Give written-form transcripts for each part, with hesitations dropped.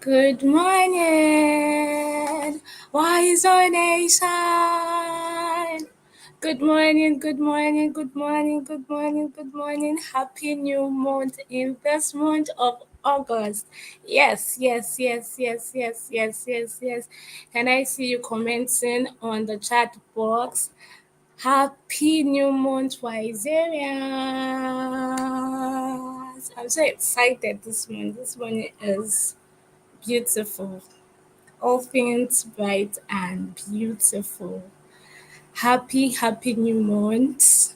Good morning, WISER Nation. Good morning, good morning, good morning, good morning, good morning. Happy new month in this month of August. Yes, yes, yes, yes, yes, yes, yes, yes. Can I see you commenting on the chat box? Happy new month, Wiserians. I'm so excited this morning. This morning is beautiful. All things bright and beautiful. Happy new month.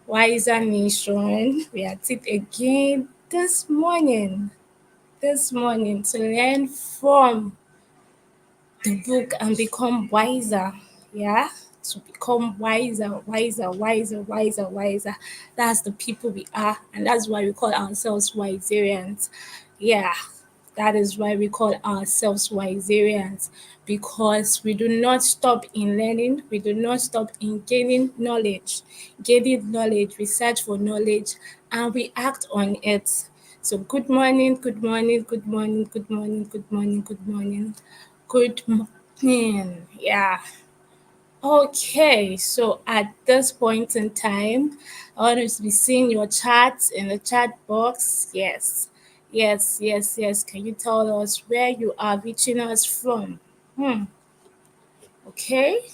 Wiser Nation. We are at it again this morning. This morning to learn from the book and become wiser. Yeah? To become wiser. That's the people we are, and that's why we call ourselves Wiserians. Yeah, that is why we call ourselves Wiserians, because we do not stop in learning, we do not stop in gaining knowledge. Gaining knowledge, we search for knowledge, and we act on it. So, good morning, good morning, good morning, good morning, good morning, good morning, good morning. Yeah. Okay, so at this point in time, I want you to be seeing your chat in the chat box. Yes, yes, yes, yes. Can you tell us where you are reaching us from? Okay.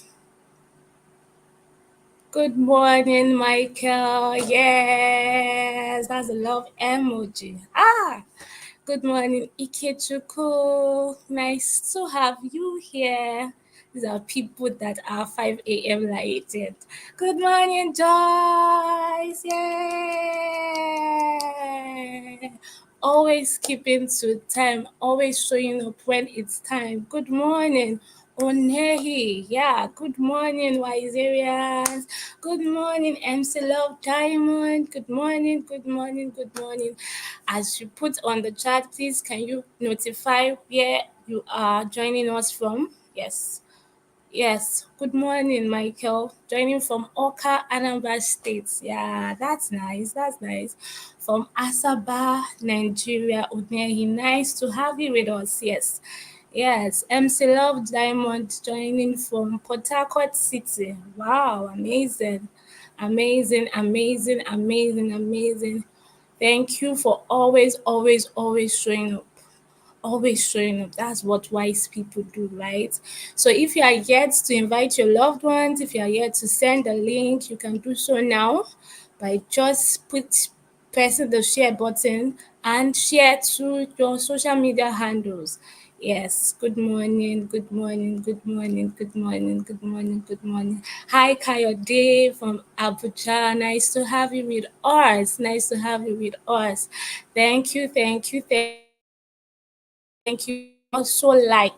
Good morning, Michael. Yes, that's a love emoji. Good morning, Ikechuku. Nice to have you here. These are people that are 5 a.m. lighted. Good morning, Joyce. Yay! Always keeping to time, always showing up when it's time. Good morning, Onehi. Yeah, good morning, Wiserians. Good morning, MC Love Diamond. Good morning, good morning, good morning. As you put on the chat, please can you notify where you are joining us from? Yes. Yes. Good morning, Michael. Joining from Oka, Anambra State. Yeah, that's nice. That's nice. From Asaba, Nigeria, Unehi. Nice to have you with us. Yes. Yes. MC Love Diamond joining from Port Harcourt City. Wow, amazing. Amazing, amazing, amazing, amazing. Thank you for always showing up. Always showing up. That's what wise people do, right? So if you are yet to invite your loved ones, if you are yet to send a link, you can do so now by just pressing the share button and share to your social media handles. Yes, good morning, good morning, good morning, good morning, good morning, good morning. Hi, Kayode from Abuja. Nice to have you with us. Nice to have you with us. Thank you, thank you, thank you. Also, like,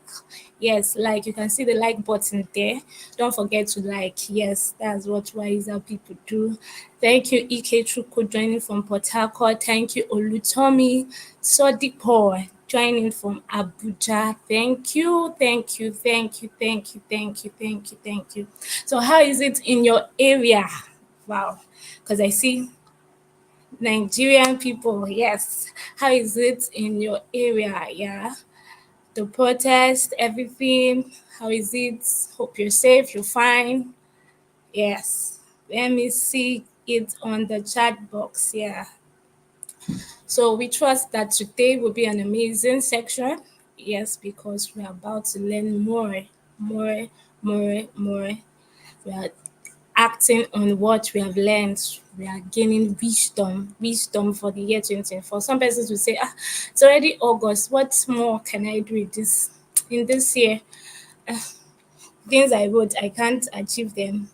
yes, like you can see the like button there. Don't forget to like. Yes, that's what wiser people do. Thank you, Ike Chuku, joining from Port Harcourt. Thank you, Olutomi Sodipo, joining from Abuja. Thank you, thank you, thank you, thank you, thank you, thank you, thank you. So, how is it in your area? Wow, because I see Nigerian people. Yes, how is it in your area? Yeah, the protest, everything. How is it? Hope you're safe, you're fine. Yes. Let me see it on the chat box. Yeah. So we trust that today will be an amazing section. Yes, because we're about to learn more, more. We are acting on what we have learned. We are gaining wisdom for the year 2024. Some persons will say, it's already August. What more can I do in this year? Things I wrote, I can't achieve them.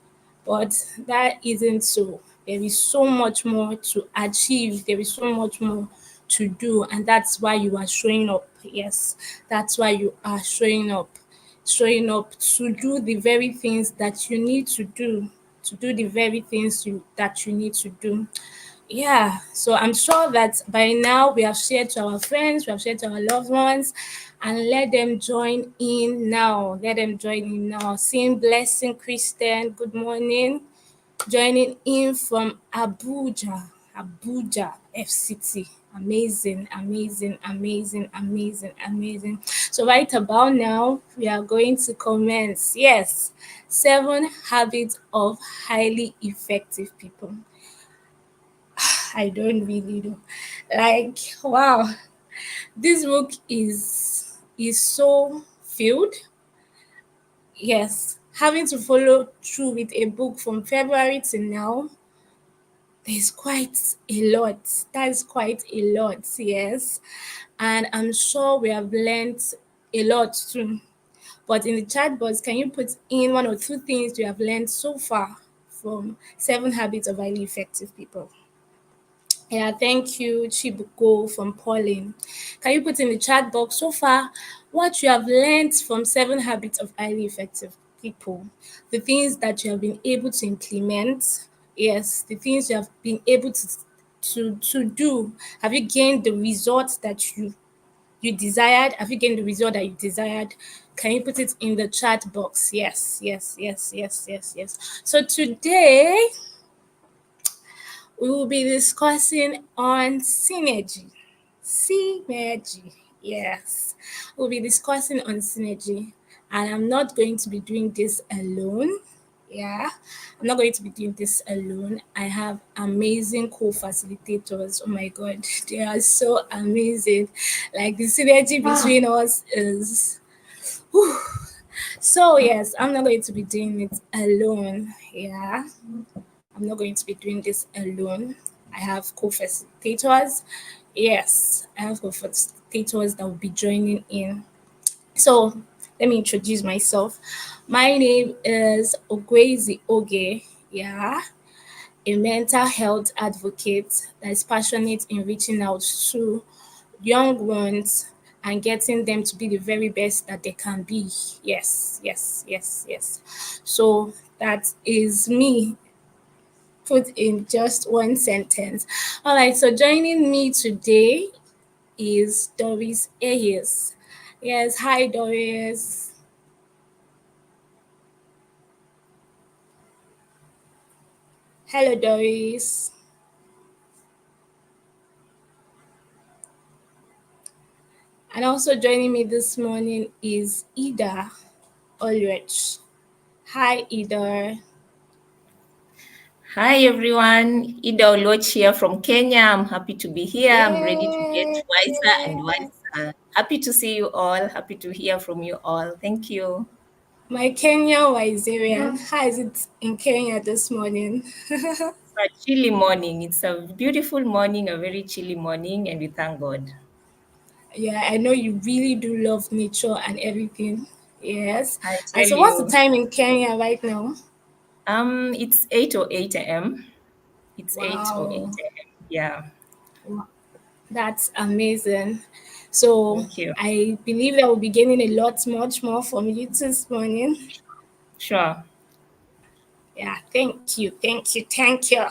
But that isn't so. There is so much more to achieve. There is so much more to do. And that's why you are showing up. Yes, that's why you are showing up. Showing up to do the very things that you need to do. To do the very things that you need to do. Yeah, so I'm sure that by now we have shared to our friends, we have shared to our loved ones, and let them join in now. Let them join in now. Seeing Blessing Christian, good morning. Joining in from Abuja, FCT. Amazing, amazing, amazing, amazing, amazing. So right about now, we are going to commence. Yes, 7 habits of highly effective people. I don't really know. Like, wow, this book is so filled. Yes, having to follow through with a book from February to now, there's quite a lot. That's quite a lot, yes. And I'm sure we have learned a lot too. But in the chat box, can you put in 1 or 2 things you have learned so far from 7 habits of highly effective people? Yeah, thank you, Chibuko from Pauline. Can you put in the chat box so far what you have learned from 7 habits of highly effective people? The things that you have been able to implement. Yes, the things you have been able to do. Have you gained the results that you desired? Have you gained the result that you desired? Can you put it in the chat box? Yes, yes, yes, yes, yes, yes. So today we will be discussing on synergy. Synergy. Yes. We'll be discussing on synergy. And I'm not going to be doing this alone. Yeah. I'm not going to be doing this alone. I have amazing co-facilitators. Oh my god. They are so amazing. Like the synergy between us is whew. So yes, I'm not going to be doing it alone. Yeah. I'm not going to be doing this alone. I have co-facilitators. Yes, I have co-facilitators that will be joining in. So let me introduce myself. My name is Ogwezi Oge. Yeah, a mental health advocate that is passionate in reaching out to young ones and getting them to be the very best that they can be. Yes, yes, yes, yes. So that is me put in just one sentence. All right, so joining me today is Doris Ehis. Yes, hi Doris. Hello Doris. And also joining me this morning is Ida Oluoch. Hi Ida. Hi everyone, Oluoch here from Kenya. I'm happy to be here. I'm ready to get Yay! wiser and wiser. Happy to see you all. Happy to hear from you all. Thank you. My Kenyan Wizerian. How is it in Kenya this morning? It's a chilly morning. It's a beautiful morning, a very chilly morning, and we thank God. Yeah, I know you really do love nature and everything. Yes. I And tell so what's the you, time in Kenya right now? it's 8:08 a.m. It's 8:08 Wow. a.m. Yeah, That's amazing. So thank you. I believe I will be gaining a lot much more from you this morning. Sure. Yeah, thank you, thank you, thank you.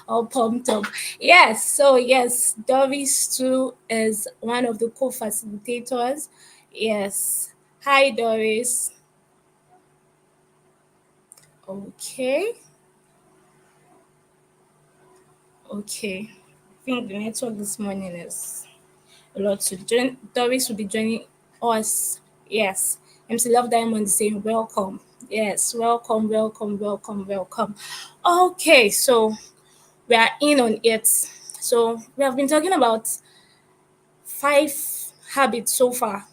All pumped up. Yes, so yes, Doris too is one of the co-facilitators. Yes. Hi Doris. Okay. Okay. I think the network this morning is a lot to join. Doris will be joining us. Yes. MC Love Diamond is saying welcome. Yes, welcome, welcome, welcome, welcome. Okay, so we are in on it. So we have been talking about 5 habits so far,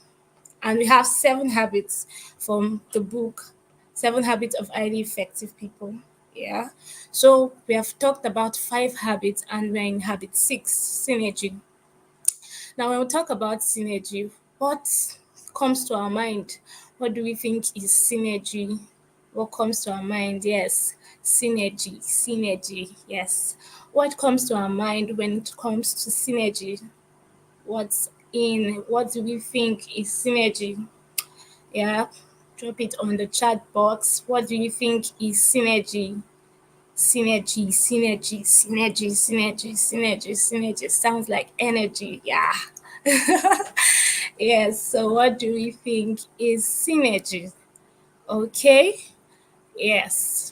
and we have 7 habits from the book, 7 Habits of Highly Effective People. Yeah. So we have talked about 5 habits, and we're in habit 6, synergy. Now, when we talk about synergy, what comes to our mind? What do we think is synergy? What comes to our mind? Yes, synergy, synergy. Yes. What comes to our mind when it comes to synergy? What's in? What do we think is synergy? Yeah, drop it on the chat box. What do you think is synergy? Synergy, synergy, synergy, synergy, synergy, synergy. Sounds like energy. Yeah. Yes. So, what do we think is synergy? Okay. Yes.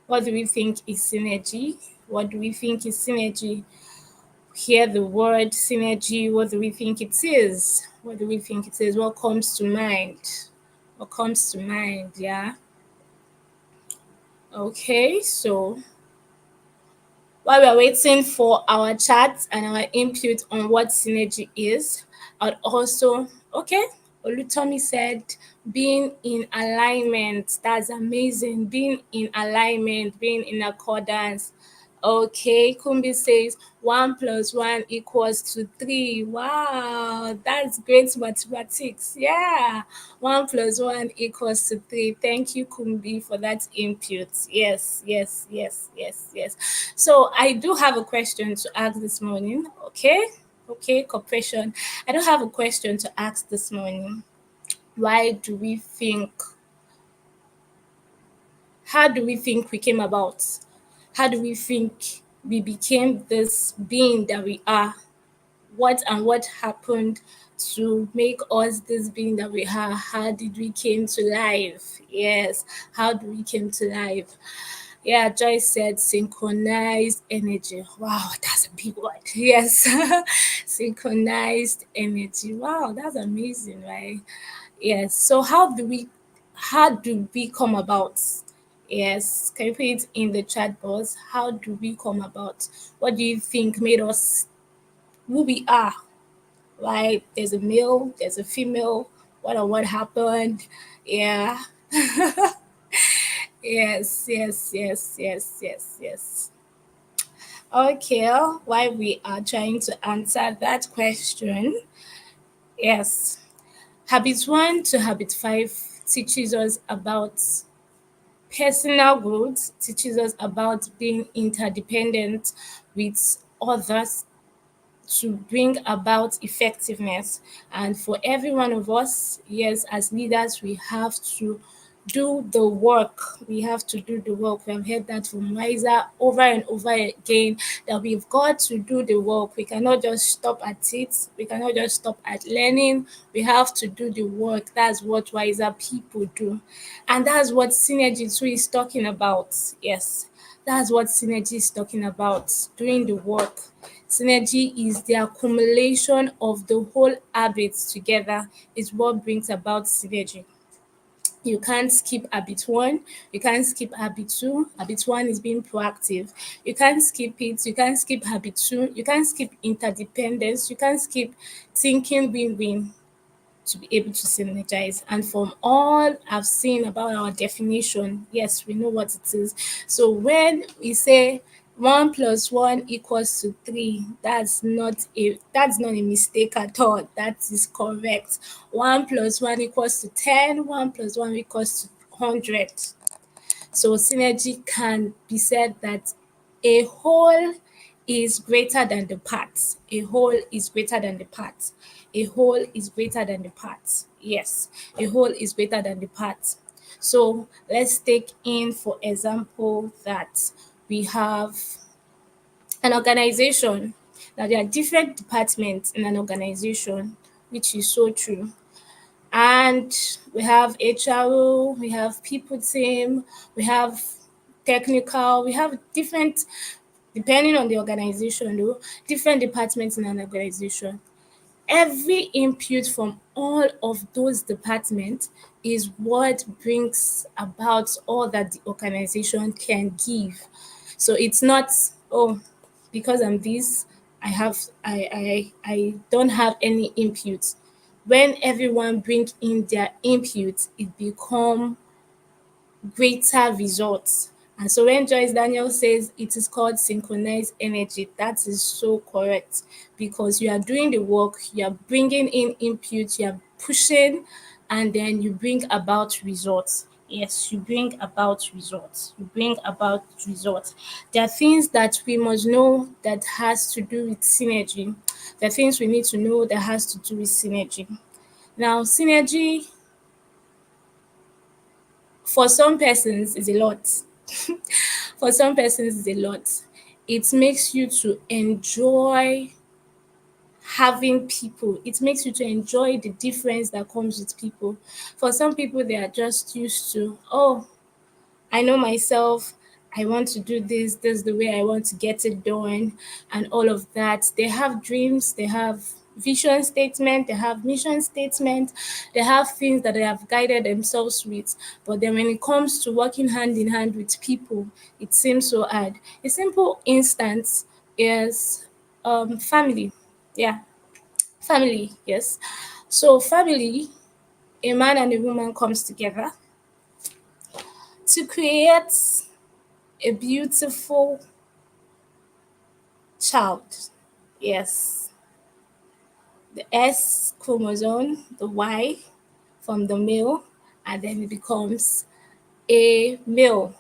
What do we think is synergy? What do we think is synergy? hear the word synergy, what do we think it is? What do we think it is? What comes to mind? What comes to mind? Yeah. Okay, so while we're waiting for our chat and our input on what synergy is, I'd also, okay, Olutomi said being in alignment. That's amazing. Being in alignment, being in accordance. Okay, Kumbi says 1 plus 1 equals to 3. Wow, that's great mathematics. Yeah, 1 plus 1 equals to 3. Thank you, Kumbi, for that input. Yes, yes, yes, yes, yes. So I do have a question to ask this morning. Okay, okay, cooperation. I do have a question to ask this morning. Why do we think? How do we think we came about? How do we think we became this being that we are? What happened to make us this being that we are? How did we came to life? Yes, how do we came to life? Yeah, Joyce said synchronized energy. Wow, that's a big word. Yes, synchronized energy. Wow, that's amazing, right? Yes. So how do we come about? Yes, can you put it in the chat box? How do we come about? What do you think made us who we are? Like there's a male, there's a female. What happened? Yeah. Yes, yes, yes, yes, yes, yes. Okay, while we are trying to answer that question, yes. Habit 1 to habit 5 teaches us about personal growth, teaches us about being interdependent with others to bring about effectiveness. And for every one of us, yes, as leaders, we have to do the work. We have to do the work. We have heard that from WISER over and over again that we've got to do the work. We cannot just stop at it. We cannot just stop at learning. We have to do the work. That's what WISER people do. And that's what Synergy 2 is talking about. Yes, that's what Synergy is talking about, doing the work. Synergy is the accumulation of the whole habits together is what brings about synergy. You can't skip habit 1, you can't skip habit 2. Habit 1 is being proactive. You can't skip it, you can't skip habit 2, you can't skip interdependence, you can't skip thinking win-win to be able to synergize. And from all I've seen about our definition, yes, we know what it is. So when we say 1 plus 1 equals to 3, that's not a mistake at all. That is correct. 1 plus 1 equals to 10, 1 plus 1 equals to 100. So synergy can be said that a whole is greater than the parts. A whole is greater than the parts. A whole is greater than the parts. Yes, a whole is greater than the parts. So let's take in, for example, that we have an organization. Now there are different departments in an organization, which is so true. And we have HRO, we have people team, we have technical, we have different, depending on the organization though, different departments in an organization. Every input from all of those departments is what brings about all that the organization can give. So it's not, oh, because I'm this, I don't have any input. When everyone bring in their input, it become greater results. And so when Joyce Daniel says it is called synchronized energy, that is so correct, because you are doing the work, you are bringing in input, you are pushing, and then you bring about results. Yes, you bring about results. You bring about results. There are things that we must know that has to do with synergy. There are things we need to know that has to do with synergy. Now, synergy for some persons is a lot. For some persons is a lot. It makes you to enjoy having people. It makes you to enjoy the difference that comes with people. For some people, they are just used to, oh, I know myself. I want to do this is the way I want to get it done, and all of that. They have dreams, they have vision statement, they have mission statement, they have things that they have guided themselves with. But then when it comes to working hand in hand with people, it seems so hard. A simple instance is family. Yeah, family, yes. So family, a man and a woman comes together to create a beautiful child. Yes, the S chromosome, the Y from the male, and then it becomes a male.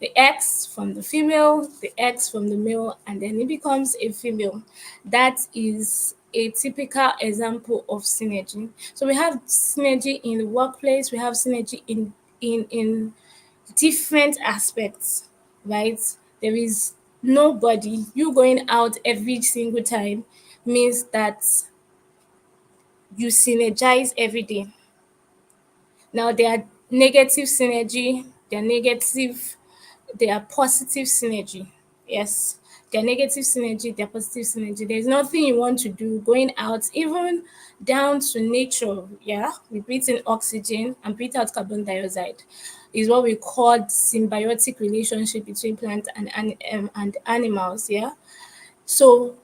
The X from the female, the X from the male, and then it becomes a female. That is a typical example of synergy. So we have synergy in the workplace, we have synergy in different aspects, right? There is nobody, you going out every single time means that you synergize every day. Now there are negative synergy, there are negative, there are positive synergy. Yes. There are negative synergy, there are positive synergy. There's nothing you want to do going out, even down to nature. Yeah. We breathe in oxygen and breathe out carbon dioxide. Is what we call symbiotic relationship between plants and animals. Yeah. So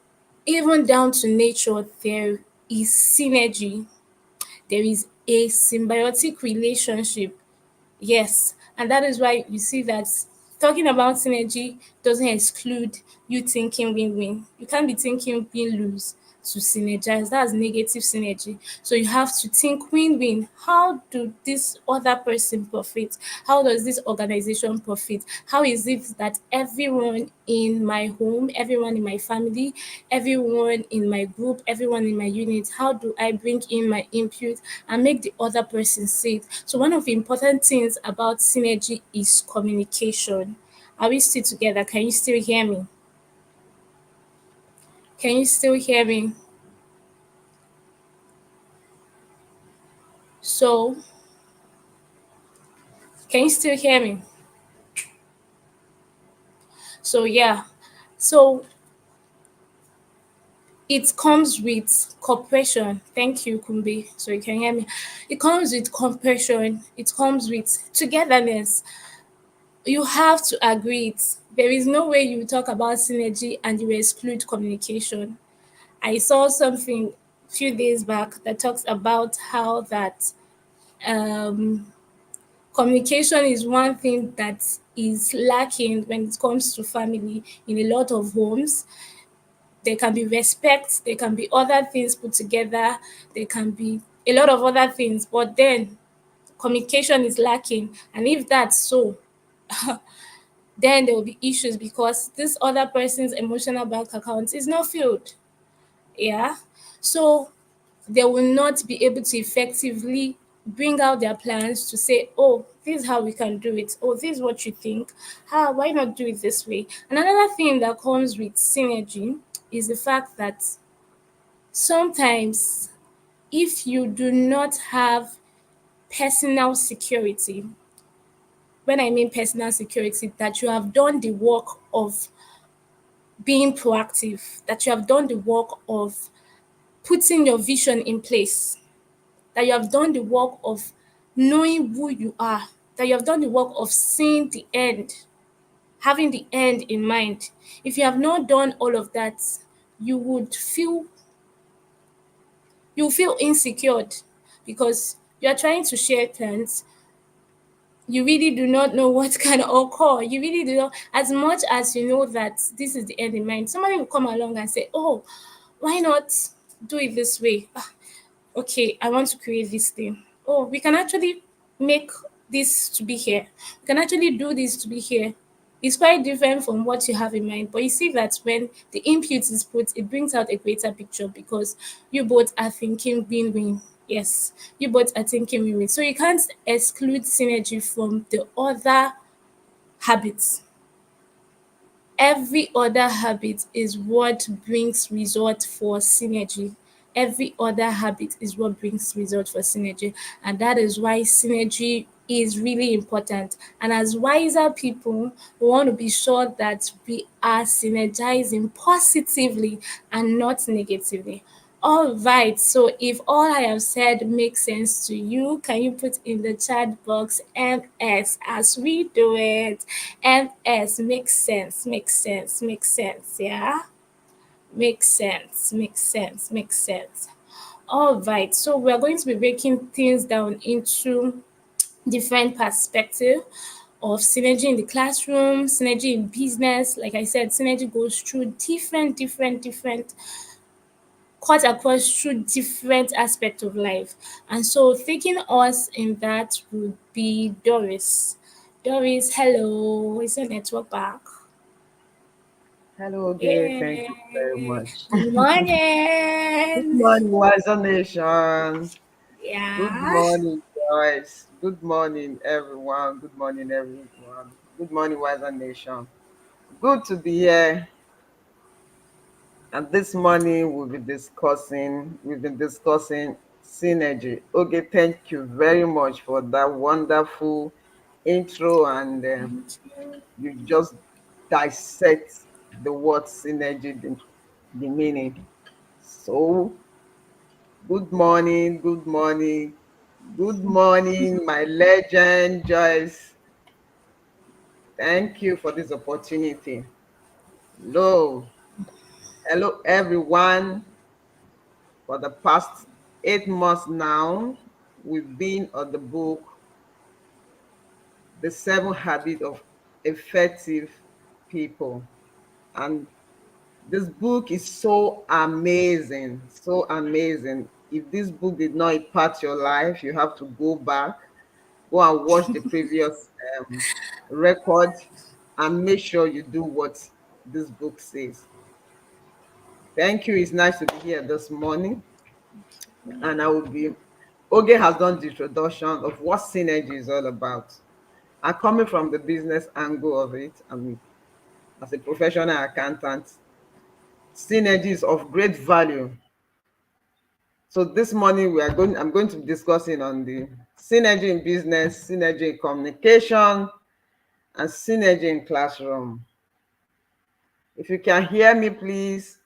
even down to nature, there is synergy, there is a symbiotic relationship. Yes, and that is why you see that talking about synergy doesn't exclude you thinking win-win. You can't be thinking win-lose to synergize. That's negative synergy. So you have to think win-win. How do this other person profit? How does this organization profit? How is it that everyone in my home, everyone in my family, everyone in my group, everyone in my unit, how do I bring in my input and make the other person safe? So one of the important things about synergy is communication. Are we still together? Can you still hear me? Can you still hear me? So, can you still hear me? So, yeah. So, it comes with cooperation. Thank you, Kumbi. So you can hear me. It comes with cooperation. It comes with togetherness. You have to agree it. There is no way you talk about synergy and you exclude communication. I saw something a few days back that talks about how that um, communication is one thing that is lacking when it comes to family in a lot of homes. There can be respect, there can be other things put together, there can be a lot of other things, but then communication is lacking. And if that's so, then there will be issues because this other person's emotional bank account is not filled. Yeah. So they will not be able to effectively bring out their plans to say, oh, this is how we can do it. Oh, this is what you think. How, why not do it this way? And another thing that comes with synergy is the fact that sometimes if you do not have personal security, when I mean personal security, that you have done the work of being proactive, that you have done the work of putting your vision in place, that you have done the work of knowing who you are, that you have done the work of seeing the end, having the end in mind. If you have not done all of that, you would feel you feel insecure because you are trying to share plans. You really do not know what can occur. You really do not, as much as you know that this is the end in mind. Somebody will come along and say, oh, why not do it this way? Okay, I want to create this thing. Oh, we can actually make this to be here. We can actually do this to be here. It's quite different from what you have in mind. But you see that when the input is put, it brings out a greater picture because you both are thinking win win. Yes, you both are thinking win win. So you can't exclude synergy from the other habits. Every other habit is what brings result for synergy. Every other habit is what brings result for synergy. And that is why synergy is really important. And as wiser people, we want to be sure that we are synergizing positively and not negatively. All right, so if all I have said makes sense to you, can you put in the chat box MS as we do it? MS makes sense, makes sense, makes sense, yeah? Makes sense, makes sense, makes sense. All right, so we're going to be breaking things down into different perspective of synergy in the classroom, synergy in business. Like I said, synergy goes through different cut across through different aspects of life. And so taking us in that would be Doris. Doris, hello. Is your network back? Hello, Oge. Thank you very Yay. much. Good Good morning. morning, WISER Nation. Good Yeah. morning, Doris. Good morning, everyone. Good morning, everyone. Good morning, WISER Nation. Good to be here. And this morning we've been discussing synergy. Okay, thank you very much for that wonderful intro, and Thank you. you just dissect the word synergy, the meaning. So, good morning, good morning, good morning, my legend, Joyce. Thank you for this opportunity. Hello, hello, everyone. For the past 8 months now, we've been on the book, The Seven Habits of Effective People. And this book is so amazing, so amazing. If this book did not impact your life, you have to go and watch the previous record, and make sure you do what this book says. Thank you. It's nice to be here this morning. And I will be, Oge has done the introduction of what synergy is all about. I'm coming from the business angle of it. As a professional accountant, synergy is of great value. So this morning I'm going to be discussing on the synergy in business, synergy in communication, and synergy in classroom. If you can hear me, please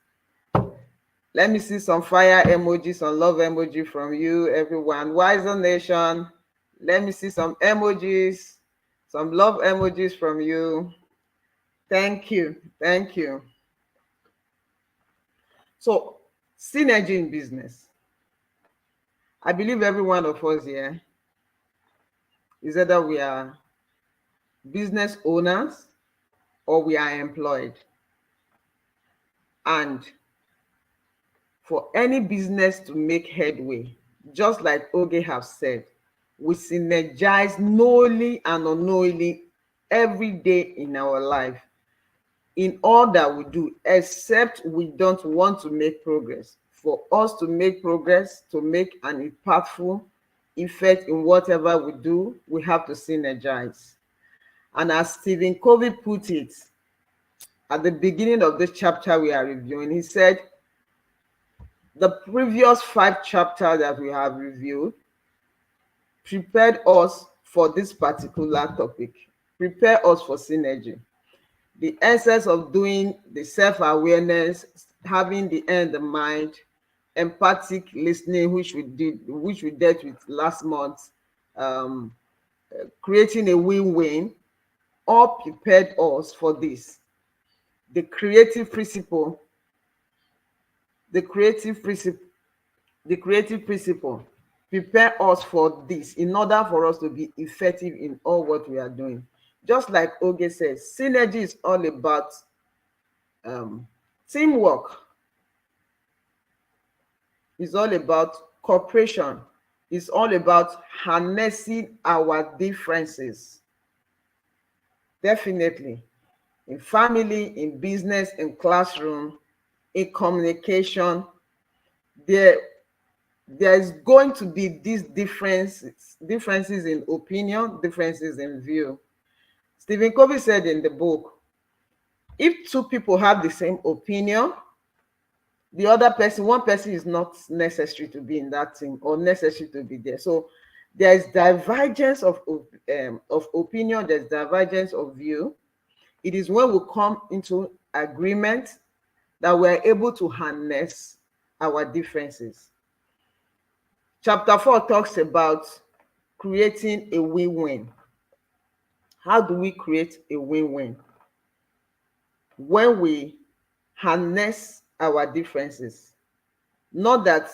let me see some fire emojis, some love emoji from you, everyone. Wiser Nation, let me see some emojis, some love emojis from you. Thank you. Thank you. So, synergy in business. I believe every one of us here is either we are business owners or we are employed. And for any business to make headway, just like Oge have said, we synergize knowingly and unknowingly every day in our life in all that we do, except we don't want to make progress. For us to make progress, to make an impactful effect in whatever we do, we have to synergize. And as Steven Covey put it at the beginning of this chapter we are reviewing, he said, the previous 5 chapters that we have reviewed prepared us for this particular topic, prepare us for synergy. The essence of doing the self-awareness, having the end in mind, empathic listening, which we dealt with last month, um, creating a win-win, all prepared us for this. The creative principle, the creative principle, the creative principle prepare us for this in order for us to be effective in all what we are doing. Just like Oge says, synergy is all about teamwork. It's all about cooperation. It's all about harnessing our differences. Definitely. In family, in business, in classroom, in communication, there there's going to be these differences in opinion, differences in view. Stephen Covey said in the book, if two people have the same opinion, one person is not necessary to be in that team or necessary to be there. So There's divergence of opinion, there's divergence of view. It is when we come into agreement that we're able to harness our differences. Chapter 4 talks about creating a win-win. How do we create a win-win? When we harness our differences. Not that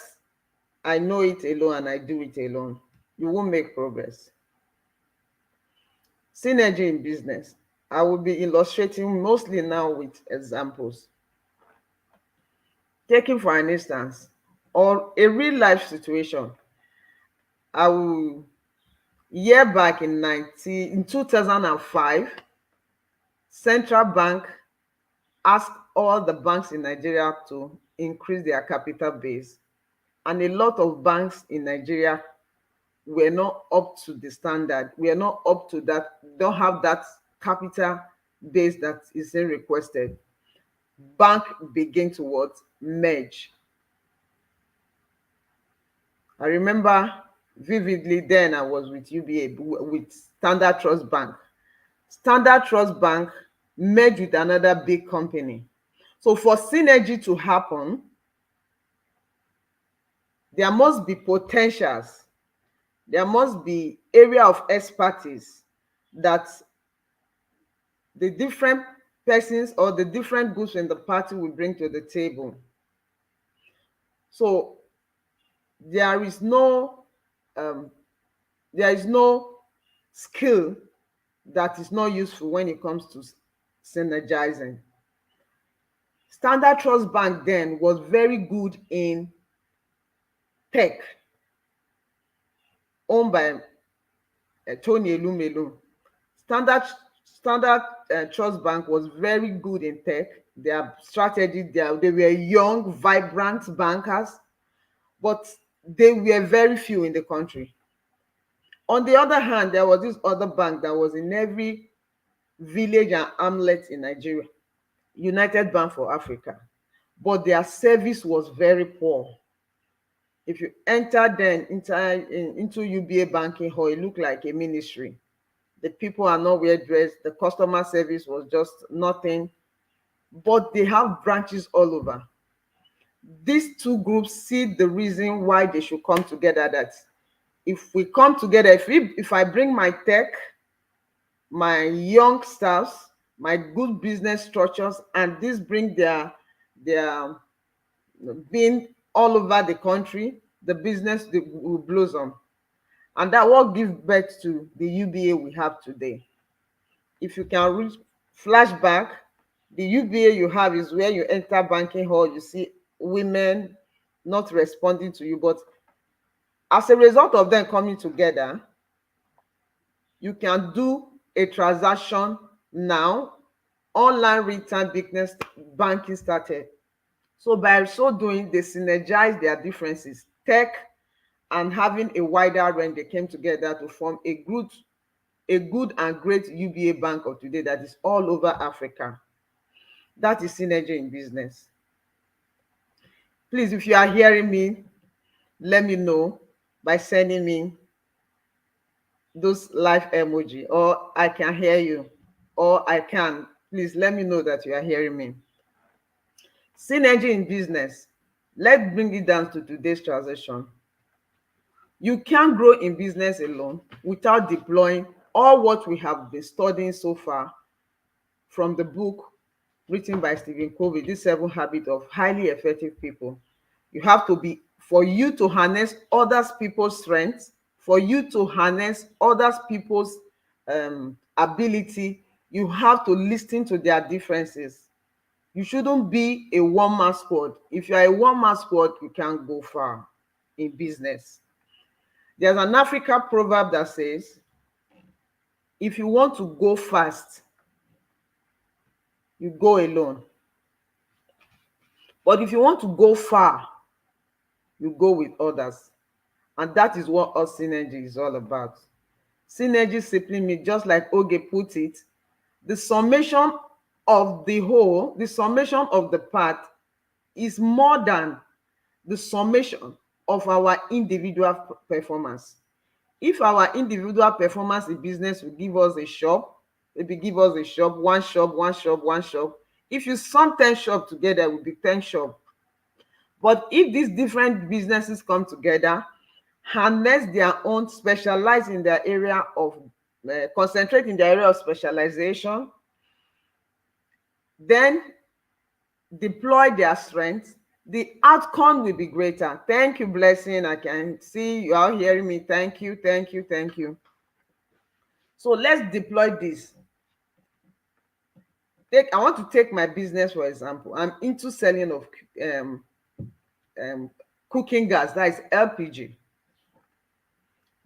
I know it alone and I do it alone. You won't make progress. Synergy in business. I will be illustrating mostly now with examples. Taking for an instance, or a real life situation. I will, year back in 2005, Central Bank asked all the banks in Nigeria to increase their capital base. And a lot of banks in Nigeria were not up to the standard. We are not up to that, don't have that capital base that is requested. Bank begin to what? Merge. I remember vividly then I was with UBA, with Standard Trust Bank. Standard Trust Bank merged with another big company. So for synergy to happen, there must be potentials. There must be area of expertise that the different persons or the different groups in the party will bring to the table. So there is no skill that is not useful when it comes to synergizing. Standard Trust Bank then was very good in tech, owned by Tony Elumelu. Standard Trust Bank was very good in tech. Their strategy, they were young, vibrant bankers, but they were very few in the country. On the other hand, there was this other bank that was in every village and hamlet in Nigeria, United Bank for Africa, but their service was very poor. If you enter then into UBA banking hall, it looked like a ministry. The people are not well dressed. The customer service was just nothing. But they have branches all over. These two groups see the reason why they should come together. That if we come together, if I bring my tech, my young staffs, my good business structures, and this bring their being all over the country, the business will blossom. And that will give birth to the UBA we have today. If you can reach flashback, the UBA you have is where you enter banking hall, you see women not responding to you. But as a result of them coming together, you can do a transaction now. Online real-time business banking started. So by so doing, they synergize their differences. Tech and having a wider range, they came together to form a good and great UBA bank of today that is all over Africa. That is synergy in business. Please, if you are hearing me, let me know by sending me those live emoji, or I can hear you, or I can. Please let me know that you are hearing me. Synergy in business. Let's bring it down to today's transition. You can't grow in business alone without deploying all what we have been studying so far from the book written by Steven Covey, The 7 Habits of Highly Effective People. You have to be, for you to harness others people's strengths, for you to harness others people's ability, you have to listen to their differences. You shouldn't be a one-man squad. If you are a one-man squad, you can't go far in business. There's an African proverb that says, if you want to go fast, you go alone. But if you want to go far, you go with others. And that is what our synergy is all about. Synergy simply means, just like Oge put it, the summation of the whole, the summation of the part is more than the summation of our individual performance. If our individual performance in business will give us a shop, maybe give us a shop, one shop, one shop, one shop. If you sum 10 shop together, it will be 10 shop. But if these different businesses come together, harness their own, specialize in their area of, concentrate in the area of specialization, then deploy their strengths, the outcome will be greater. Thank you, Blessing. I can see you are hearing me. Thank you, thank you, thank you. So let's deploy this. I want to take my business, for example. I'm into selling of um, um, cooking gas, that is LPG.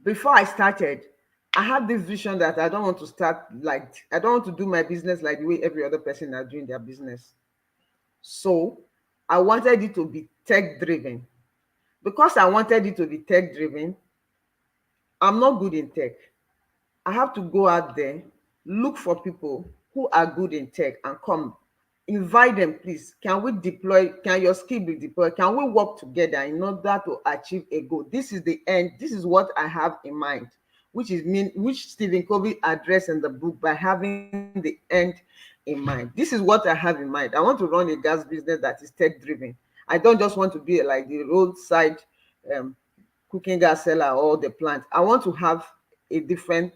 Before I started, I had this vision that I don't want to I don't want to do my business like the way every other person are doing their business. So I wanted it to be tech driven. Because I wanted it to be tech driven, I'm not good in tech. I have to go out there, look for people who are good in tech and come invite them. Please, can we deploy, can your skill be deployed, can we work together in order to achieve a goal? This is the end, this is what I have in mind, which Steven Covey addressed in the book, by having the end in mind. This is what I have in mind. I want to run a gas business that is tech driven. I don't just want to be like the roadside um, cooking gas seller or the plant. I want to have a different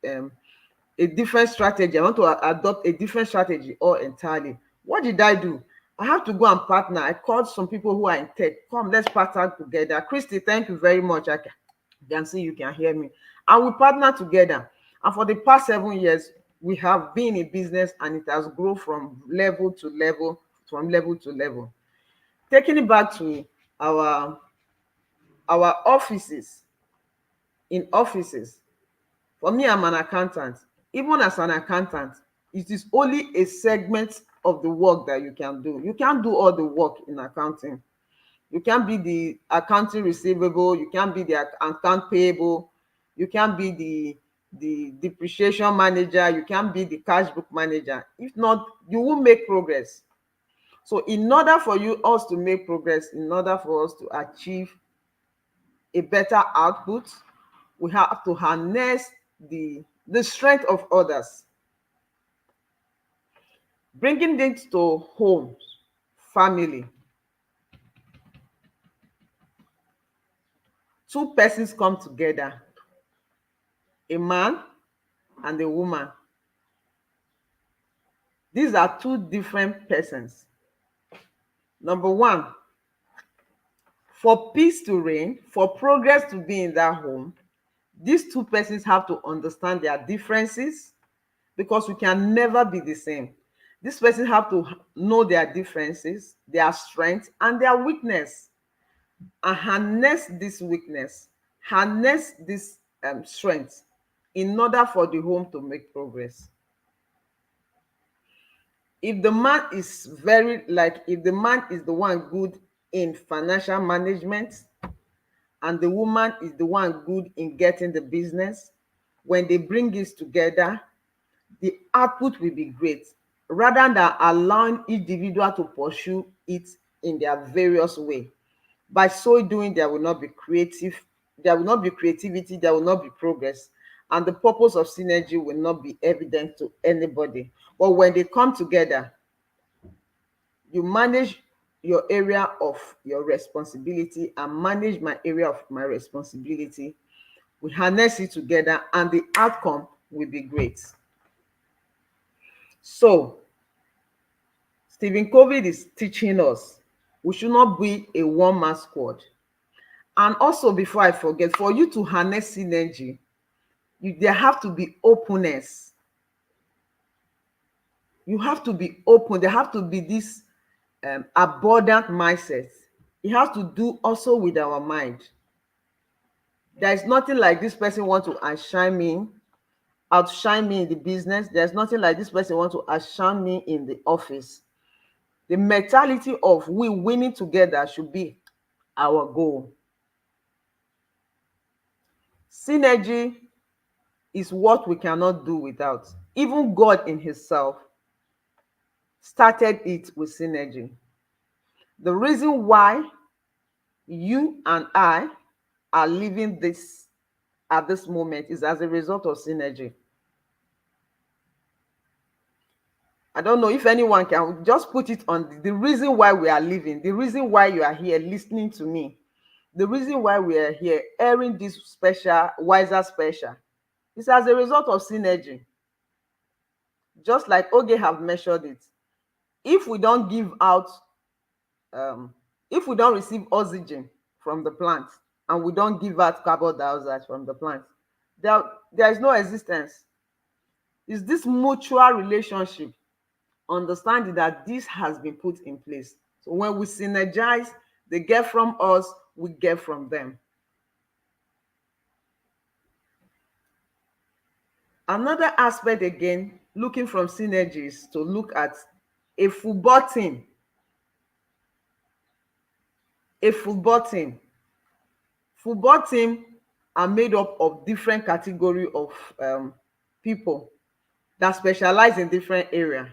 um, a different strategy. I want to adopt a different strategy all entirely. What did I do? I have to go and partner. I called some people who are in tech. Come, let's partner together. Christy, thank you very much. I can see you can hear me. And we partner together. And for the past 7 years, we have been in business and it has grown from level to level, from level to level. Taking it back to our our offices, in offices, for me, I'm an accountant. Even as an accountant, it is only a segment of the work that you can do. You can't do all the work in accounting. You can't be the accounting receivable, you can't be the account payable, you can't be the depreciation manager, you can't be the cash book manager. If not, you won't make progress. So in order for us to make progress, in order for us to achieve a better output, we have to harness the strength of others, bringing it to homes, family. Two persons come together, a man and a woman. These are two different persons. Number one, for peace to reign, for progress to be in that home, these two persons have to understand their differences, because we can never be the same. This person have to know their differences, their strengths, and their weakness, and harness this weakness, harness this strength, in order for the home to make progress. If the man is if the man is the one good in financial management and the woman is the one good in getting the business, when they bring this together, the output will be great, rather than allowing individual to pursue it in their various way. By so doing, there will not be there will not be creativity, there will not be progress, and the purpose of synergy will not be evident to anybody. But when they come together, you manage your area of your responsibility and manage my area of my responsibility. We harness it together and the outcome will be great. So Stephen Covey is teaching us we should not be a one-man squad. And also, before I forget, for you to harness synergy, there have to be openness. You have to be open. There have to be this abundant mindset. It has to do also with our mind. There is nothing like this person want to outshine me in the business. There's nothing like this person want to outshine me in the office. The mentality of we winning together should be our goal. Synergy is what we cannot do without. Even God in himself started it with synergy. The reason why you and I are living this at this moment is as a result of synergy. I don't know if anyone can just put it on the reason why we are living, the reason why you are here listening to me, the reason why we are here airing this special, wiser special, is as a result of synergy. Just like Oge have measured it. If we don't give out, if we don't receive oxygen from the plant and we don't give out carbon dioxide from the plant, there is no existence. It's this mutual relationship, understanding that this has been put in place. So when we synergize, they get from us, we get from them. Another aspect, again, looking from synergies, to look at a football team. A football team. Football team are made up of different category of people that specialize in different area.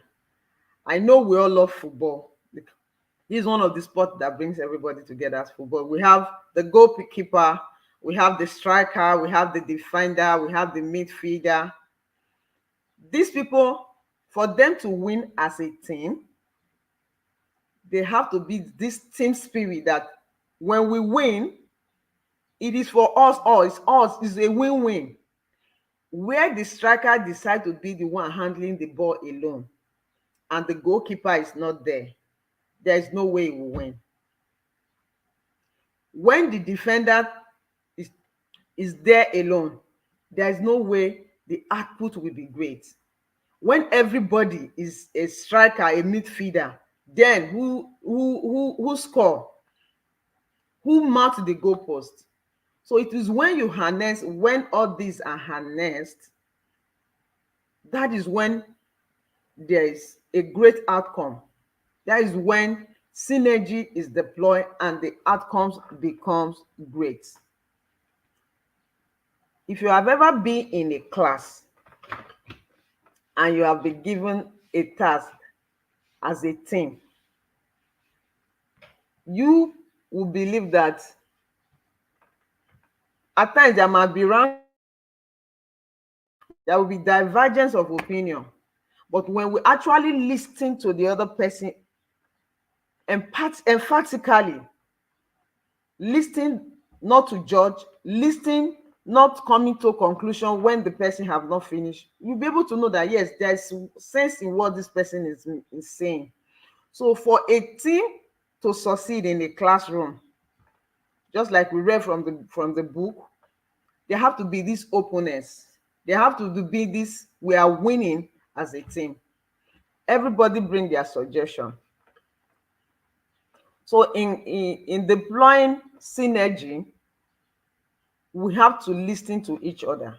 I know we all love football. This is one of the sports that brings everybody together as football. We have the goalkeeper, we have the striker, we have the defender, we have the midfielder. These people, for them to win as a team, they have to be this team spirit that when we win, it is for us all. It's us. It's a win-win. Where the striker decides to be the one handling the ball alone and the goalkeeper is not there, there is no way he will win. When the defender is there alone, there is no way the output will be great. When everybody is a striker, a midfielder, then who score? Who marked the goalpost? So it is when you harness, when all these are harnessed, that is when there is a great outcome. That is when synergy is deployed and the outcomes becomes great. If you have ever been in a class and you have been given a task as a team, you will believe that at times there might be there will be divergence of opinion. But when we actually listen to the other person emphatically, listen not to judge, listen not coming to a conclusion when the person have not finished, you'll be able to know that yes, there's sense in what this person is saying. So for a team to succeed in a classroom, just like we read from the book, there have to be this openness. There have to be this, we are winning as a team. Everybody bring their suggestion. So in deploying synergy, we have to listen to each other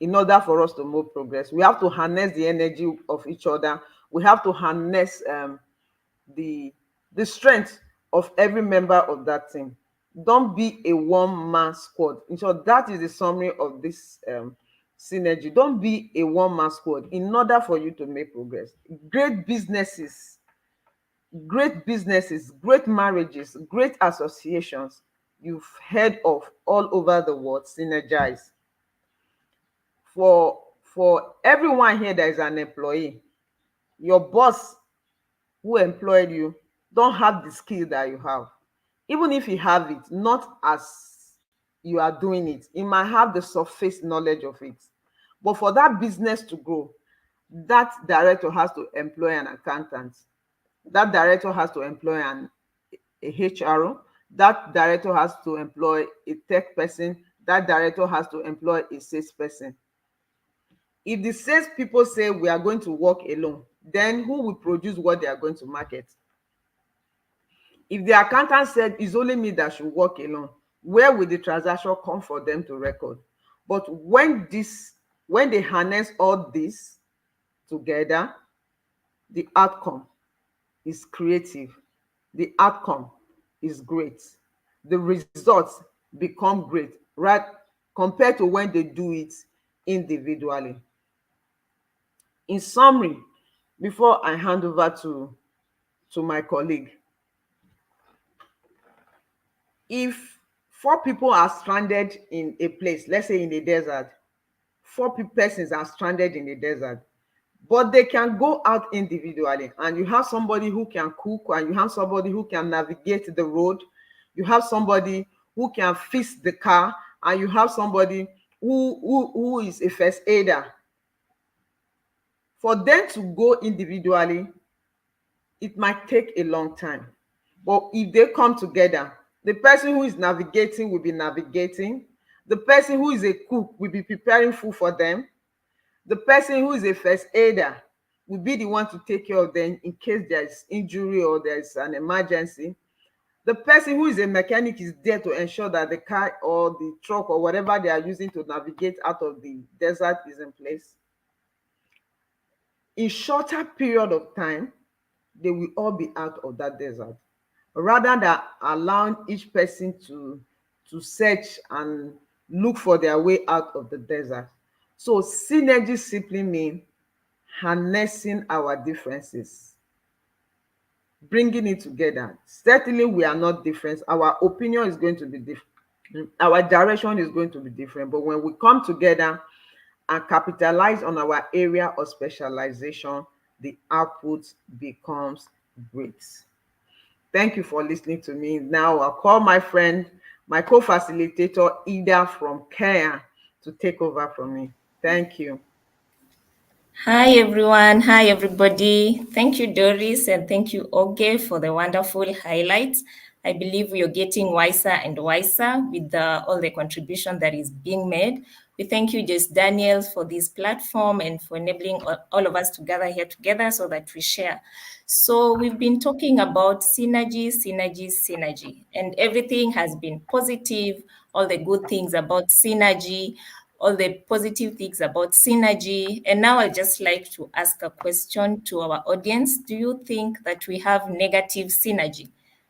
in order for us to move progress. We have to harness the energy of each other. We have to harness the strength of every member of that team. Don't be a one-man squad. In short, that is the summary of this synergy. Don't be a one-man squad in order for you to make progress. Great businesses, great marriages, great associations you've heard of all over the world synergize. For everyone here that is an employee, your boss who employed you don't have the skill that you have. Even if you have it, not as you are doing it, you might have the surface knowledge of it. But for that business to grow, that director has to employ an accountant. That director has to employ a HRO. That director has to employ a tech person. That director has to employ a sales person. If the sales people say we are going to work alone, then who will produce what they are going to market? If the accountant said it's only me that should work alone, where will the transaction come for them to record? But when they harness all this together, the outcome is creative. The outcome is great. The results become great, right? Compared to when they do it individually. In summary, before I hand over to my colleague, if 4 people are stranded in a place, let's say in a desert. 4 persons are stranded in the desert, but they can go out individually. And you have somebody who can cook, and you have somebody who can navigate the road, you have somebody who can fix the car, and you have somebody who is a first aider. For them to go individually, it might take a long time. But if they come together, the person who is navigating will be navigating. The person who is a cook will be preparing food for them. The person who is a first aider will be the one to take care of them in case there is injury or there is an emergency. The person who is a mechanic is there to ensure that the car or the truck or whatever they are using to navigate out of the desert is in place. In shorter period of time, they will all be out of that desert, rather than allowing each person to search and look for their way out of the desert. So synergy simply means harnessing our differences, bringing it together. Certainly we are not different. Our opinion is going to be different, our direction is going to be different, but when we come together and capitalize on our area of specialization, the output becomes great. Thank you for listening to me. Now I'll call my friend, my co-facilitator, Ida from Kenya, to take over from me. Thank you. Hi, everyone. Hi, everybody. Thank you, Doris, and thank you, Oge, for the wonderful highlights. I believe we are getting wiser and wiser with all the contribution that is being made. We thank you, Jess Daniel, for this platform and for enabling all of us to gather here together so that we share. So we've been talking about synergy, synergy, synergy, and everything has been positive, all the good things about synergy, all the positive things about synergy. And now I'd just like to ask a question to our audience. Do you think that we have negative synergy?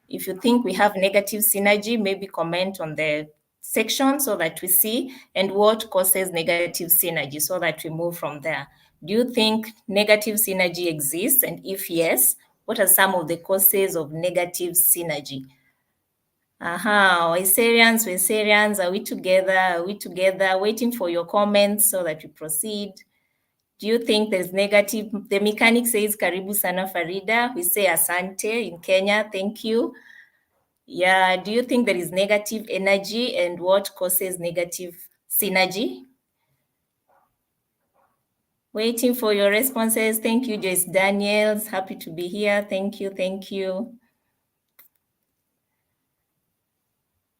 If you think we have negative synergy, maybe comment on the section so that we see, and what causes negative synergy so that we move from there. Do you think negative synergy exists? And if yes, what are some of the causes of negative synergy? Wiserians, are we together? Are we together? Waiting for your comments so that we proceed. Do you think there's negative? The mechanic says Karibu Sana Farida. We say Asante in Kenya. Thank you. Yeah. Do you think there is negative energy, and what causes negative synergy? Waiting for your responses. Thank you, Joyce Daniels. Happy to be here. Thank you. Thank you.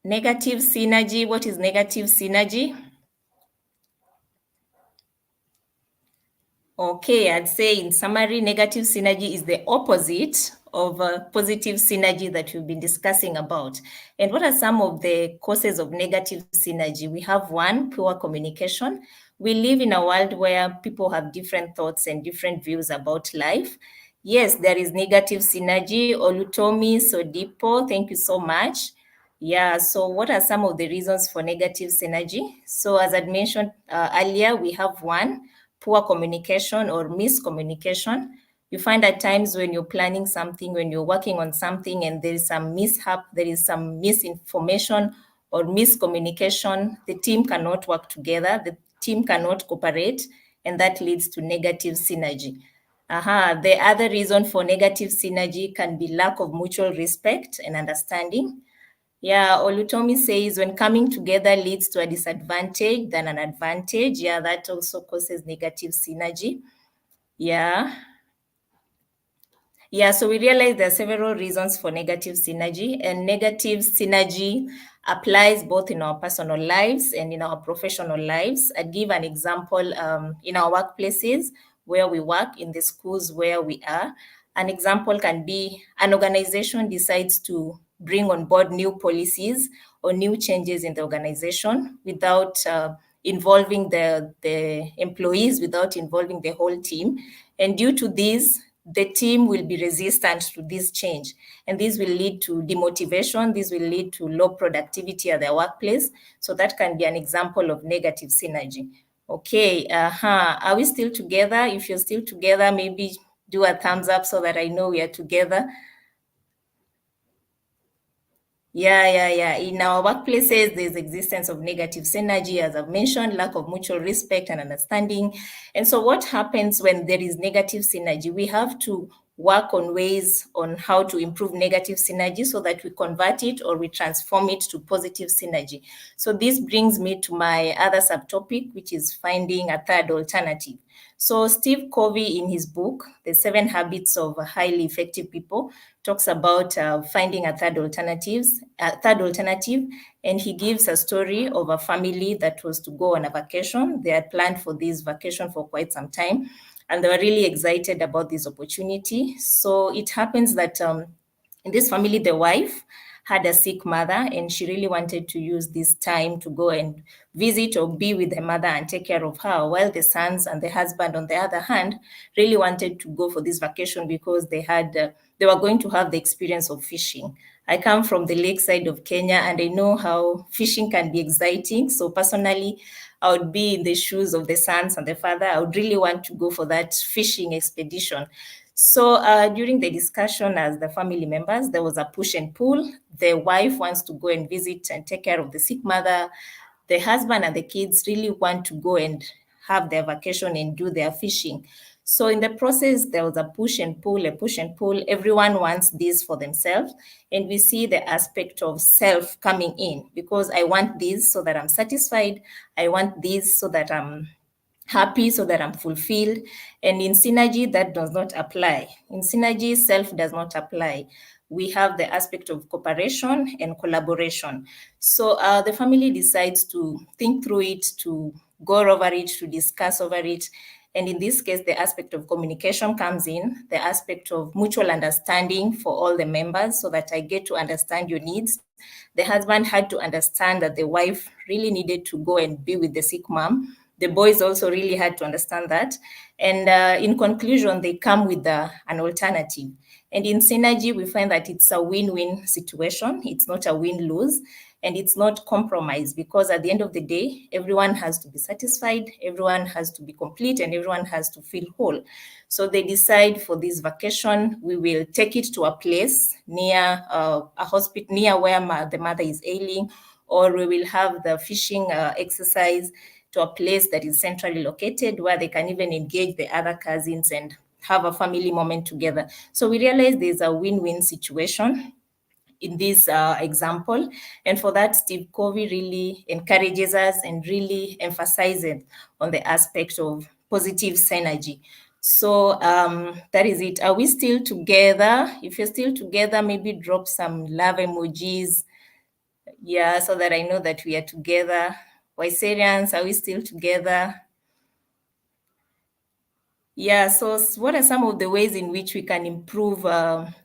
Negative synergy. What is negative synergy? Okay, I'd say in summary, negative synergy is the opposite of positive synergy that we've been discussing about. And what are some of the causes of negative synergy? We have one, poor communication. We live in a world where people have different thoughts and different views about life. Yes, there is negative synergy. Olutomi Sodipo, thank you so much. Yeah, so what are some of the reasons for negative synergy? So as I mentioned earlier, we have one, poor communication or miscommunication. You find at times when you're planning something, when you're working on something and there is some mishap, there is some misinformation or miscommunication, the team cannot work together, the team cannot cooperate, and that leads to negative synergy. The other reason for negative synergy can be lack of mutual respect and understanding. Yeah, Olutomi says when coming together leads to a disadvantage than an advantage. Yeah, that also causes negative synergy. Yeah. Yeah, so we realize there are several reasons for negative synergy, and negative synergy applies both in our personal lives and in our professional lives. I'd give an example in our workplaces where we work, in the schools where we are. An example can be an organization decides to bring on board new policies or new changes in the organization without involving the employees, without involving the whole team. And due to this, the team will be resistant to this change. And this will lead to demotivation. This will lead to low productivity at their workplace. So that can be an example of negative synergy. Okay, are we still together? If you're still together, maybe do a thumbs up so that I know we are together. Yeah. In our workplaces, there's existence of negative synergy, as I've mentioned, lack of mutual respect and understanding. And so what happens when there is negative synergy? We have to work on ways on how to improve negative synergy so that we convert it or we transform it to positive synergy. So this brings me to my other subtopic, which is finding a third alternative. So Steve Covey, in his book, The 7 Habits of Highly Effective People, talks about finding a third alternative, and he gives a story of a family that was to go on a vacation. They had planned for this vacation for quite some time, and they were really excited about this opportunity. So it happens that in this family, the wife had a sick mother, and she really wanted to use this time to go and visit or be with the mother and take care of her, while the sons and the husband, on the other hand, really wanted to go for this vacation because they were going to have the experience of fishing. I come from the lakeside of Kenya, and I know how fishing can be exciting. So personally, I would be in the shoes of the sons and the father. I would really want to go for that fishing expedition. So during the discussion as the family members, there was a push and pull. The wife wants to go and visit and take care of the sick mother. The husband and the kids really want to go and have their vacation and do their fishing. So in the process, there was a push and pull, a push and pull. Everyone wants this for themselves. And we see the aspect of self coming in, because I want this so that I'm satisfied. I want this so that I'm happy, so that I'm fulfilled. And in synergy, that does not apply. In synergy, self does not apply. We have the aspect of cooperation and collaboration. So the family decides to think through it, to go over it, to discuss over it. And in this case, the aspect of communication comes in, the aspect of mutual understanding for all the members, so that I get to understand your needs. The husband had to understand that the wife really needed to go and be with the sick mom. The boys also really had to understand that. And in conclusion, they come with an alternative. And in synergy, we find that it's a win-win situation. It's not a win-lose, and it's not compromise, because at the end of the day, everyone has to be satisfied, everyone has to be complete, and everyone has to feel whole. So they decide for this vacation, we will take it to a place near a hospital, near where the mother is ailing, or we will have the fishing exercise to a place that is centrally located, where they can even engage the other cousins and have a family moment together. So we realize there's a win-win situation in this example. And for that, Steve Covey really encourages us and really emphasizes on the aspect of positive synergy. So that is it. Are we still together? If you're still together, maybe drop some love emojis. Yeah, so that I know that we are together. Wiserians, are we still together? Yeah, so what are some of the ways in which we can improve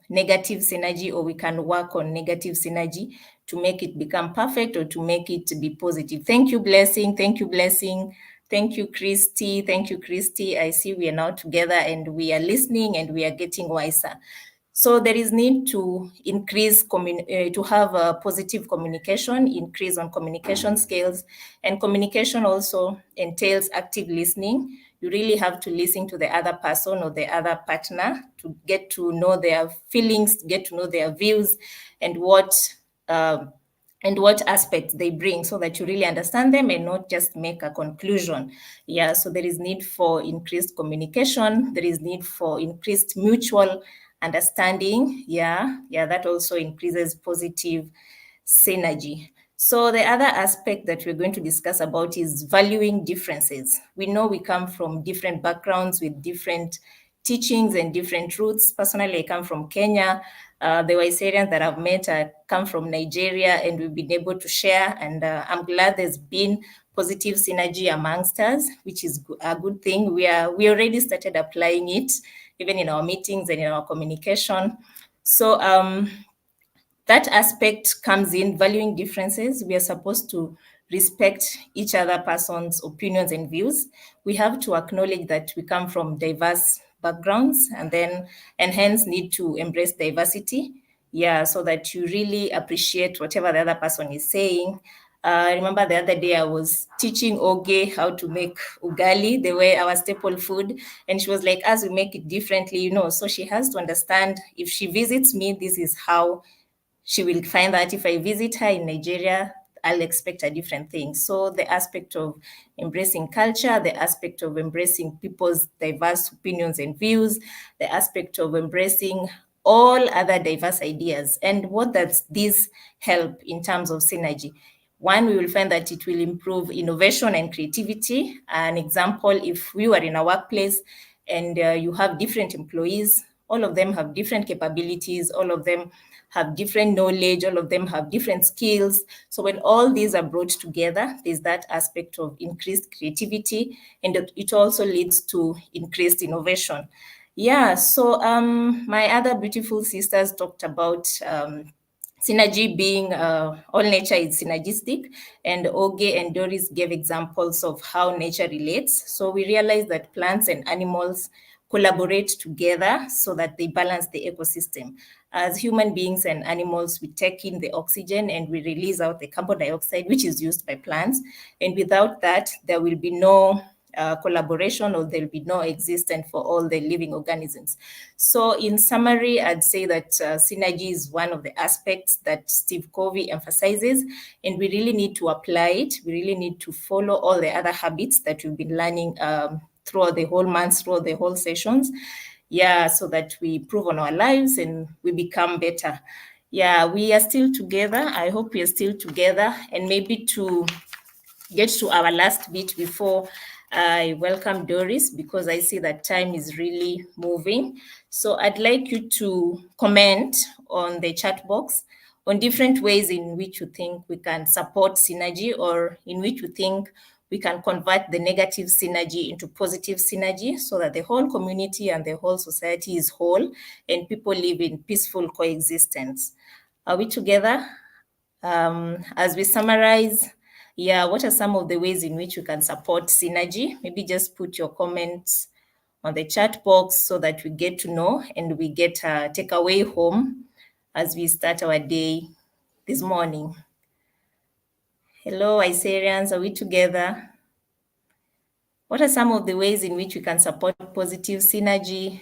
negative synergy, or we can work on negative synergy to make it become perfect or to make it be positive? Thank you, Blessing. Thank you, Blessing. Thank you, Christy. Thank you, Christy. I see we are now together and we are listening and we are getting wiser. So there is need to increase, to have a positive communication, increase on communication skills, and communication also entails active listening. You really have to listen to the other person or the other partner to get to know their feelings, to get to know their views, and what aspects they bring, so that you really understand them and not just make a conclusion. Yeah, so there is need for increased communication. There is need for increased mutual understanding. Yeah, that also increases positive synergy. So the other aspect that we're going to discuss about is valuing differences. We know we come from different backgrounds with different teachings and different roots. Personally, I come from Kenya. The Wiserians that I've met come from Nigeria, and we've been able to share. And I'm glad there's been positive synergy amongst us, which is a good thing. We already started applying it, even in our meetings and in our communication. So that aspect comes in, valuing differences. We are supposed to respect each other person's opinions and views. We have to acknowledge that we come from diverse backgrounds, and hence need to embrace diversity. Yeah, so that you really appreciate whatever the other person is saying. I remember the other day I was teaching Oge how to make ugali, the way our staple food, and she was like, as we make it differently, so she has to understand, if she visits me, this is how she will find that if I visit her in Nigeria, I'll expect a different thing. So the aspect of embracing culture, the aspect of embracing people's diverse opinions and views, the aspect of embracing all other diverse ideas. And what does this help in terms of synergy? One, we will find that it will improve innovation and creativity. An example, if we were in a workplace and you have different employees, all of them have different capabilities, all of them have different knowledge, all of them have different skills. So when all these are brought together, there's that aspect of increased creativity, and it also leads to increased innovation. Yeah, so my other beautiful sisters talked about synergy being all nature is synergistic, and Oge and Doris gave examples of how nature relates. So we realize that plants and animals collaborate together so that they balance the ecosystem. As human beings and animals, we take in the oxygen and we release out the carbon dioxide, which is used by plants. And without that, there will be no collaboration, or there'll be no existence for all the living organisms. So in summary, I'd say that synergy is one of the aspects that Steve Covey emphasizes, and we really need to apply it. We really need to follow all the other habits that we've been learning throughout the whole months, throughout the whole sessions. Yeah, so that we improve on our lives and we become better. Yeah, we are still together. I hope we are still together. And maybe to get to our last bit before I welcome Doris, because I see that time is really moving. So I'd like you to comment on the chat box on different ways in which you think we can support synergy, or in which you think we can convert the negative synergy into positive synergy, so that the whole community and the whole society is whole and people live in peaceful coexistence. Are we together? As we summarize, yeah, what are some of the ways in which you can support synergy? Maybe just put your comments on the chat box so that we get to know and we get a takeaway home as we start our day this morning. Hello, Isarians, are we together? What are some of the ways in which we can support positive synergy?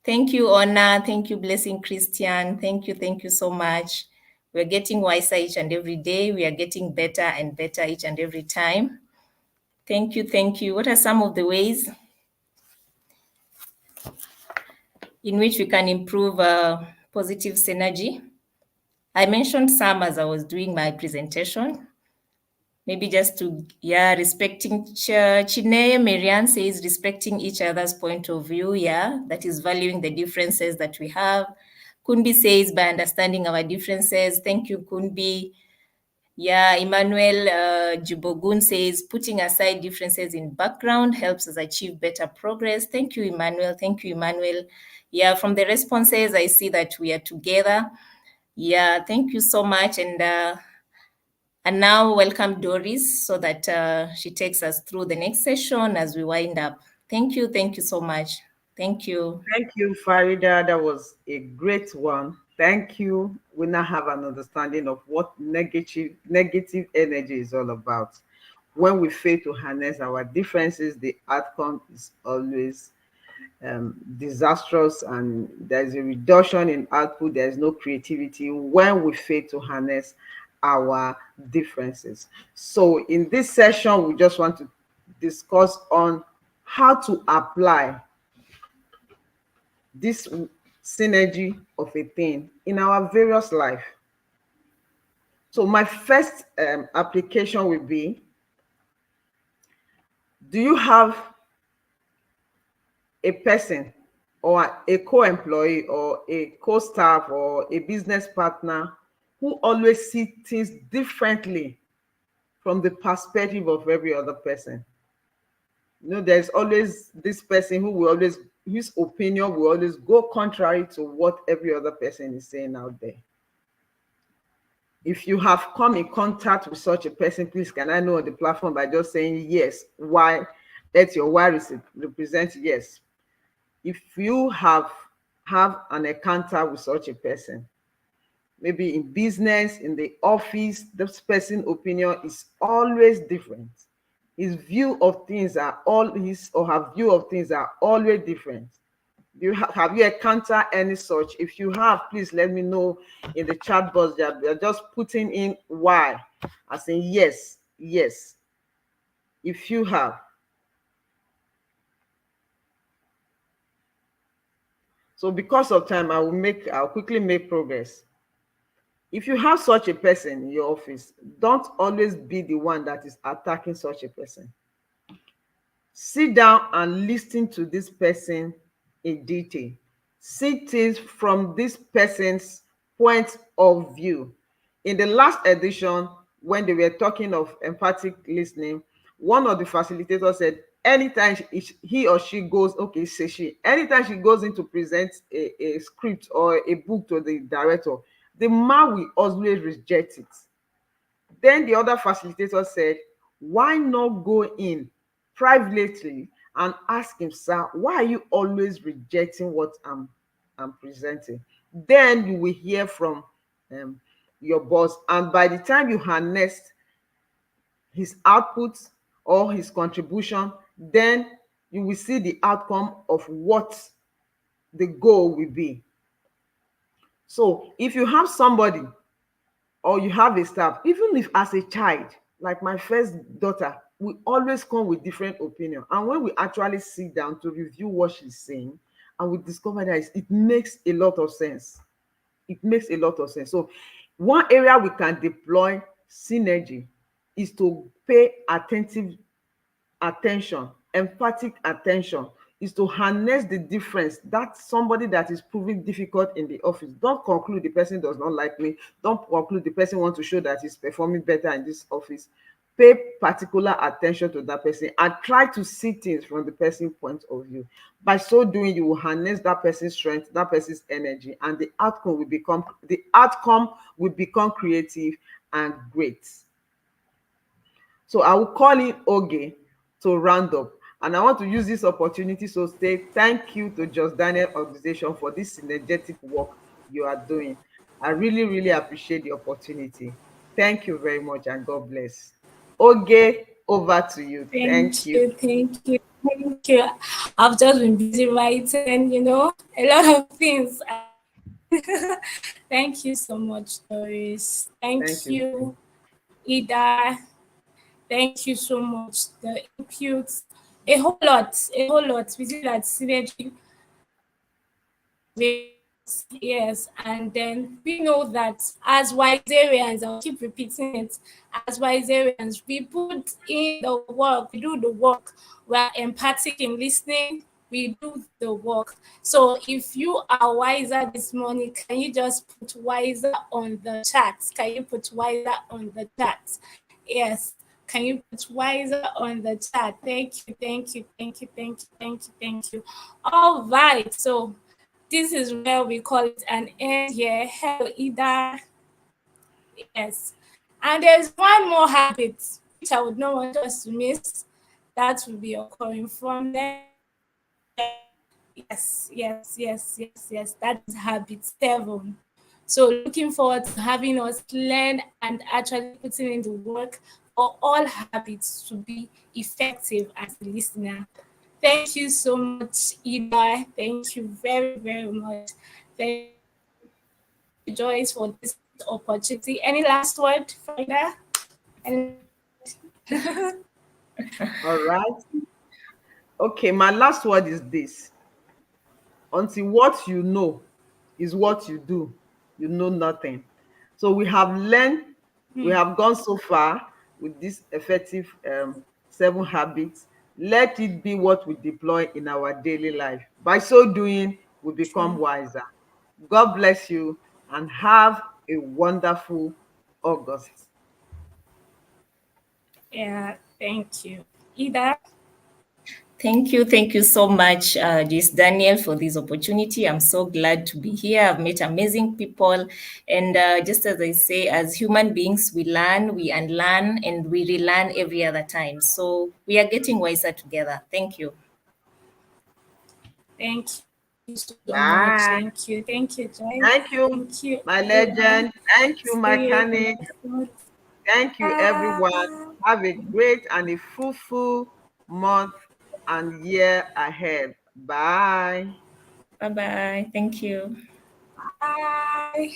Thank you, Ona. Thank you, Blessing Christian. Thank you so much. We're getting wiser each and every day. We are getting better and better each and every time. Thank you. What are some of the ways in which we can improve positive synergy? I mentioned some as I was doing my presentation. Maybe just to, respecting, Chineye Marianne says respecting each other's point of view, that is valuing the differences that we have. Kunbi says by understanding our differences. Thank you, Kunbi. Yeah, Emmanuel Jibogun says putting aside differences in background helps us achieve better progress. Thank you, Emmanuel. Yeah, from the responses, I see that we are together. Yeah, thank you so much. And now welcome Doris so that she takes us through the next session as we wind up. Thank you so much. Thank you. Thank you, Farida. That was a great one. Thank you. We now have an understanding of what negative energy is all about. When we fail to harness our differences, the outcome is always disastrous, and there's a reduction in output. There's no creativity when we fail to harness our differences. So in this session, we just want to discuss on how to apply this synergy of a thing in our various life. So my first application will be, do you have a person or a co-employee or a co-staff or a business partner who always see things differently from the perspective of every other person? There's always this person whose opinion will always go contrary to what every other person is saying out there. If you have come in contact with such a person, please can I know on the platform by just saying yes. Why? Let your why represent yes. If you have an encounter with such a person, maybe in business, in the office, this person's opinion is always different. His view of things are always different. Have you encountered any such? If you have, please let me know in the chat box. They're just putting in why. I say yes, yes. If you have. So because of time, I'll quickly make progress. If you have such a person in your office, don't always be the one that is attacking such a person. Sit down and listen to this person in detail. See things from this person's point of view. In the last edition, when they were talking of empathic listening, one of the facilitators said, anytime he or she goes, okay, say she, anytime she goes in to present a script or a book to the director, the man will always reject it. Then the other facilitator said, why not go in privately and ask him, sir, why are you always rejecting what I'm presenting? Then you will hear from your boss. And by the time you harness his output or his contribution, then you will see the outcome of what the goal will be. So if you have somebody or you have a staff, even if as a child, like my first daughter, we always come with different opinion. And when we actually sit down to review what she's saying, and we discover that it makes a lot of sense. It makes a lot of sense. So one area we can deploy synergy is to pay attention, empathic attention, is to harness the difference that somebody that is proving difficult in the office. Don't conclude the person does not like me. Don't conclude the person wants to show that he's performing better in this office. Pay particular attention to that person and try to see things from the person's point of view. By so doing, you will harness that person's strength, that person's energy, and the outcome will become creative and great. So I will call in Oge to round up. And I want to use this opportunity to say thank you to Just Daniel Organization for this synergetic work you are doing. I really, really appreciate the opportunity. Thank you very much and God bless. Oge, over to you. Thank you. Thank you. I've just been busy writing, a lot of things. Thank you so much, Doris. Thank you, Ida. Thank you so much. The inputs, a whole lot. We see that synergy. Yes, and then we know that as Wiserians, I'll keep repeating it, as Wiserians, we put in the work, we do the work, we're empathic in listening, we do the work. So if you are wiser this morning, can you just put wiser on the chat? Can you put wiser on the chat? Yes. Can you put wiser on the chat? Thank you. All right. So this is where we call it an end here. Hello, Ida. Yes. And there's one more habit which I would not want us to miss. That will be occurring from there. Yes. That is habit 7. So looking forward to having us learn and actually putting in the work for all habits to be effective as a listener. Thank you so much, Ida. Thank you very, very much. Thank you, Joyce, for this opportunity. Any last word, Farida? All right. Okay, my last word is this. Until what you know is what you do, you know nothing. So we have learned, we have gone so far with this effective 7 habits. Let it be what we deploy in our daily life. By so doing, we become wiser. God bless you and have a wonderful August. Yeah, thank you. Ida? Thank you so much, Daniel, for this opportunity. I'm so glad to be here. I've met amazing people. And just as I say, as human beings, we learn, we unlearn, and we relearn every other time. So we are getting wiser together. Thank you. Thank you so much. Bye. Thank you, Joyce. Thank you, my legend. Thank you, my mechanic. Thank you, everyone. Have a great and a fruitful month and year ahead. Bye. Bye-bye. Thank you. Bye.